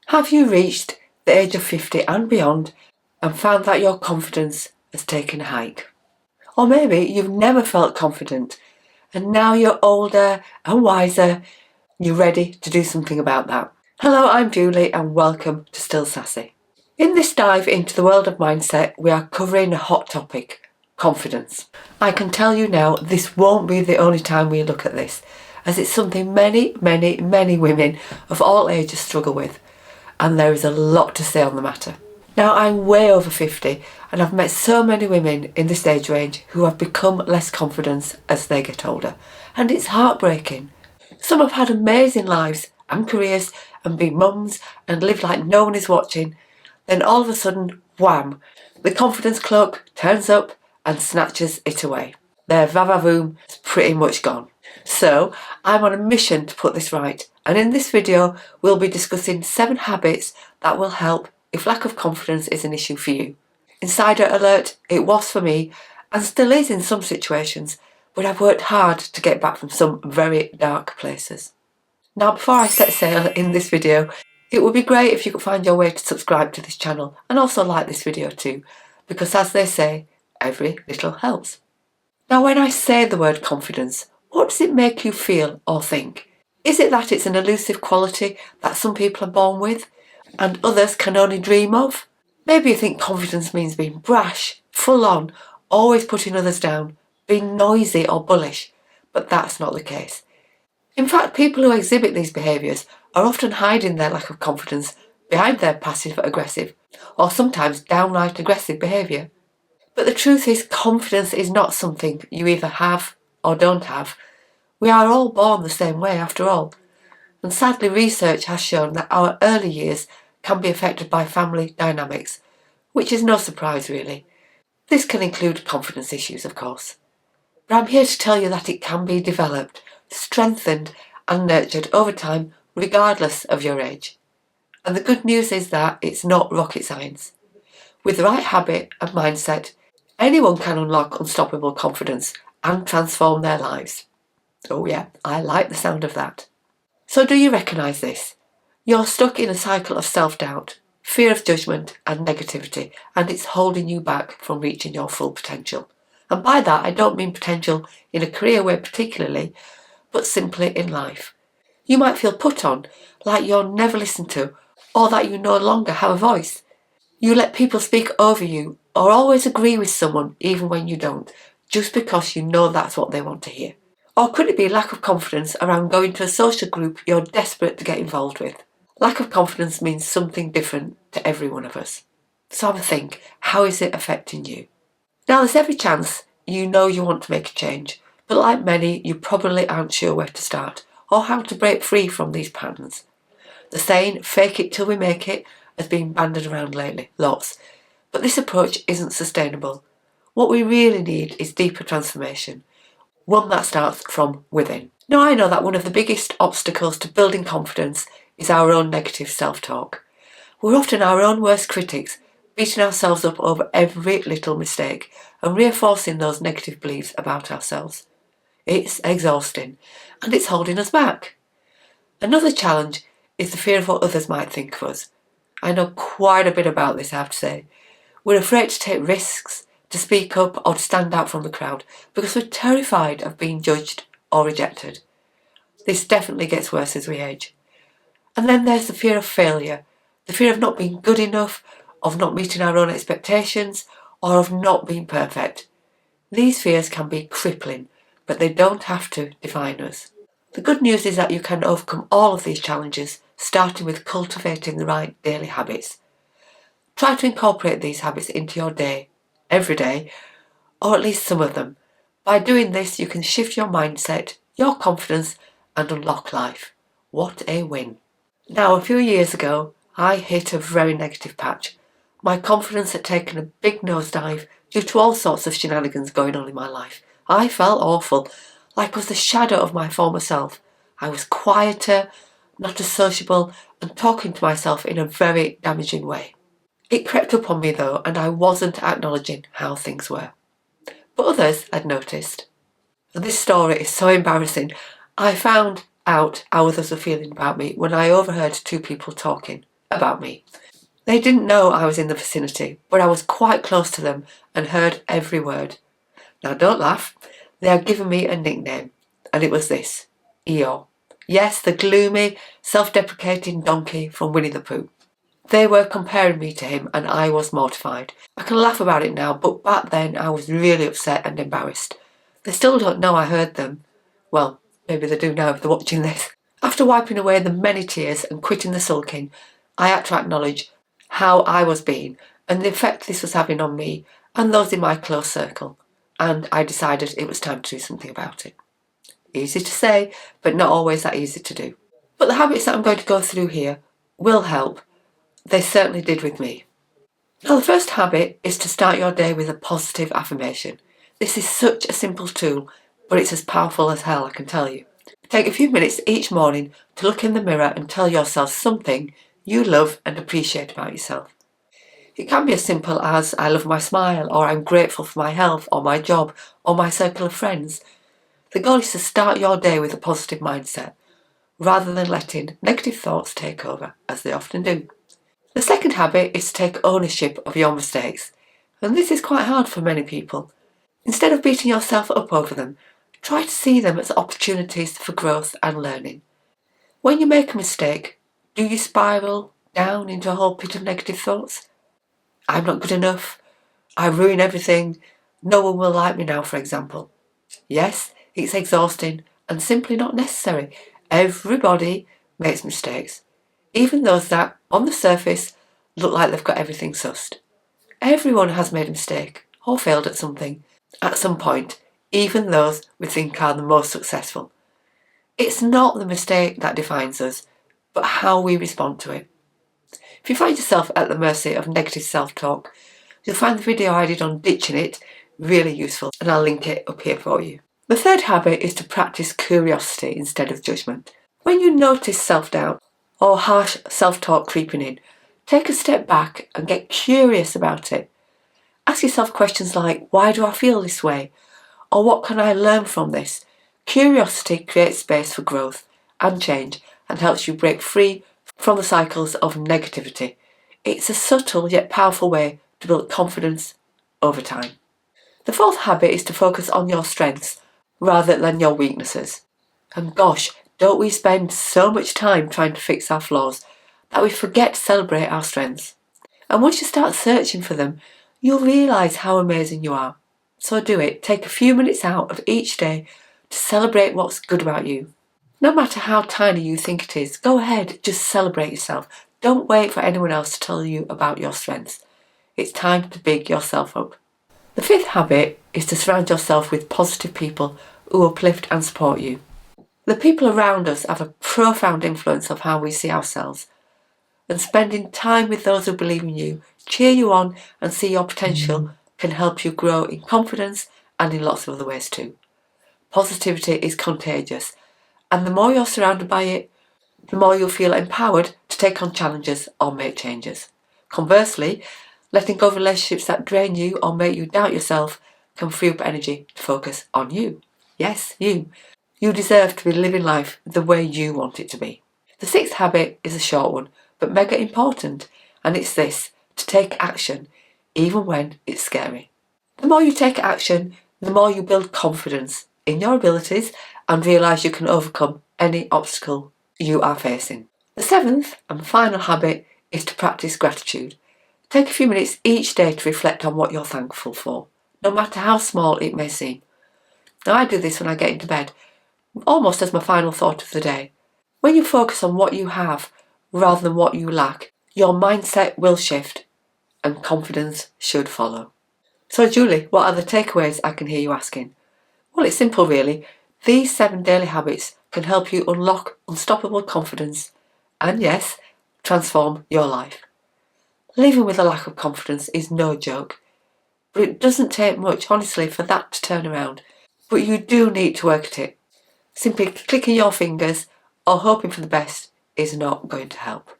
Have you reached the age of 50 and beyond and found that your confidence has taken a hike? Or maybe you've never felt confident and now you're older and wiser, you're ready to do something about that. Hello, I'm Julie and welcome to Still Sassy. In this dive into the world of mindset, we are covering a hot topic, confidence. I can tell you now, this won't be the only time we look at this, as it's something many women of all ages struggle with. And there is a lot to say on the matter. Now, I'm way over 50 and I've met so many women in this age range who have become less confident as they get older, and it's heartbreaking. Some have had amazing lives and careers and been mums and lived like no one is watching. Then all of a sudden, wham, the confidence cloak turns up and snatches it away. Their va-va-voom is pretty much gone. So I'm on a mission to put this right, and in this video we'll be discussing 7 habits that will help if lack of confidence is an issue for you. Insider alert, it was for me and still is in some situations, but I've worked hard to get back from some very dark places. Now, before I set sail in this video, it would be great if you could find your way to subscribe to this channel and also like this video too, because as they say, every little helps. Now, when I say the word confidence, what does it make you feel or think? Is it that it's an elusive quality that some people are born with and others can only dream of? Maybe you think confidence means being brash, full on, always putting others down, being noisy or bullish, but that's not the case. In fact, people who exhibit these behaviours are often hiding their lack of confidence behind their passive-aggressive or sometimes downright aggressive behaviour. But the truth is, confidence is not something you either have or don't have. We are all born the same way after all. And sadly, research has shown that our early years can be affected by family dynamics, which is no surprise really. This can include confidence issues, of course. But I'm here to tell you that it can be developed, strengthened and nurtured over time regardless of your age. And the good news is that it's not rocket science. With the right habit and mindset, anyone can unlock unstoppable confidence and transform their lives. Oh yeah, I like the sound of that. So do you recognise this? You're stuck in a cycle of self-doubt, fear of judgment and negativity, and it's holding you back from reaching your full potential. And by that I don't mean potential in a career way particularly, but simply in life. You might feel put on, like you're never listened to, or that you no longer have a voice. You let people speak over you or always agree with someone even when you don't, just because you know that's what they want to hear. Or could it be lack of confidence around going to a social group you're desperate to get involved with? Lack of confidence means something different to every one of us. So have a think, how is it affecting you? Now, there's every chance you know you want to make a change, but like many, you probably aren't sure where to start or how to break free from these patterns. The saying, fake it till we make it, has been banded around lately, lots. But this approach isn't sustainable. What we really need is deeper transformation, one that starts from within. Now, I know that one of the biggest obstacles to building confidence is our own negative self-talk. We're often our own worst critics, beating ourselves up over every little mistake and reinforcing those negative beliefs about ourselves. It's exhausting and it's holding us back. Another challenge is the fear of what others might think of us. I know quite a bit about this, I have to say. We're afraid to take risks, to speak up or to stand out from the crowd because we're terrified of being judged or rejected. This definitely gets worse as we age. And then there's the fear of failure, the fear of not being good enough, of not meeting our own expectations, or of not being perfect. These fears can be crippling, but they don't have to define us. The good news is that you can overcome all of these challenges, starting with cultivating the right daily habits. Try to incorporate these habits into your day, every day, or at least some of them. By doing this, you can shift your mindset, your confidence, and unlock life. What a win. Now, a few years ago, I hit a very negative patch. My confidence had taken a big nosedive due to all sorts of shenanigans going on in my life. I felt awful, like I was the shadow of my former self. I was quieter, not as sociable, and talking to myself in a very damaging way. It crept up on me though, and I wasn't acknowledging how things were. But others had noticed. And this story is so embarrassing. I found out how others were feeling about me when I overheard 2 people talking. about me. They didn't know I was in the vicinity, but I was quite close to them and heard every word. Now don't laugh, they had given me a nickname, and it was this, Eeyore. Yes, the gloomy, self-deprecating donkey from Winnie the Pooh. They were comparing me to him and I was mortified. I can laugh about it now, but back then I was really upset and embarrassed. They still don't know I heard them. Well, maybe they do now if they're watching this. After wiping away the many tears and quitting the sulking, I had to acknowledge how I was being and the effect this was having on me and those in my close circle, and I decided it was time to do something about it. Easy to say, but not always that easy to do. But the habits that I'm going to go through here will help. They certainly did with me. Now, the first habit is to start your day with a positive affirmation. This is such a simple tool, but it's as powerful as hell, I can tell you. Take a few minutes each morning to look in the mirror and tell yourself something you love and appreciate about yourself. It can be as simple as I love my smile, or I'm grateful for my health, or my job, or my circle of friends. The goal is to start your day with a positive mindset, rather than letting negative thoughts take over, as they often do. The second habit is to take ownership of your mistakes, and this is quite hard for many people. Instead of beating yourself up over them, try to see them as opportunities for growth and learning. When you make a mistake, do you spiral down into a whole pit of negative thoughts? I'm not good enough, I ruin everything, no one will like me now, for example. Yes, it's exhausting and simply not necessary. Everybody makes mistakes, even those that, on the surface, look like they've got everything sussed. Everyone has made a mistake or failed at something at some point, even those we think are the most successful. It's not the mistake that defines us, but how we respond to it. If you find yourself at the mercy of negative self-talk, you'll find the video I did on ditching it really useful, and I'll link it up here for you. The third habit is to practice curiosity instead of judgment. When you notice self-doubt or harsh self-talk creeping in, take a step back and get curious about it. Ask yourself questions like, why do I feel this way? Or what can I learn from this? Curiosity creates space for growth and change and helps you break free from the cycles of negativity. It's a subtle yet powerful way to build confidence over time. The fourth habit is to focus on your strengths rather than your weaknesses. And gosh, don't we spend so much time trying to fix our flaws that we forget to celebrate our strengths. And once you start searching for them, you'll realise how amazing you are. So do it. Take a few minutes out of each day to celebrate what's good about you. No matter how tiny you think it is, go ahead, just celebrate yourself. Don't wait for anyone else to tell you about your strengths. It's time to big yourself up. The fifth habit is to surround yourself with positive people who uplift and support you. The people around us have a profound influence of how we see ourselves, and spending time with those who believe in you, cheer you on and see your potential can help you grow in confidence and in lots of other ways too. Positivity is contagious, and the more you're surrounded by it, the more you'll feel empowered to take on challenges or make changes. Conversely, letting go of relationships that drain you or make you doubt yourself can free up energy to focus on you. Yes, you. You deserve to be living life the way you want it to be. The sixth habit is a short one, but mega important, and it's this: to take action, even when it's scary. The more you take action, the more you build confidence in your abilities and realise you can overcome any obstacle you are facing. The seventh and final habit is to practice gratitude. Take a few minutes each day to reflect on what you're thankful for, no matter how small it may seem. Now, I do this when I get into bed, almost as my final thought of the day. When you focus on what you have rather than what you lack, your mindset will shift and confidence should follow. So Julie, what are the takeaways, I can hear you asking? Well, it's simple really. These 7 daily habits can help you unlock unstoppable confidence and, yes, transform your life. Living with a lack of confidence is no joke, but it doesn't take much, honestly, for that to turn around. But you do need to work at it. Simply clicking your fingers or hoping for the best is not going to help.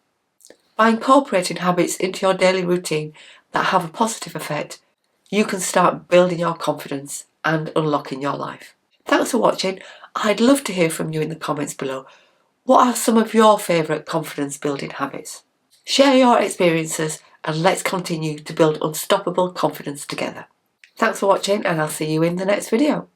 By incorporating habits into your daily routine that have a positive effect, you can start building your confidence and unlocking your life. Thanks for watching. I'd love to hear from you in the comments below. What are some of your favourite confidence building habits? Share your experiences and let's continue to build unstoppable confidence together. Thanks for watching and I'll see you in the next video.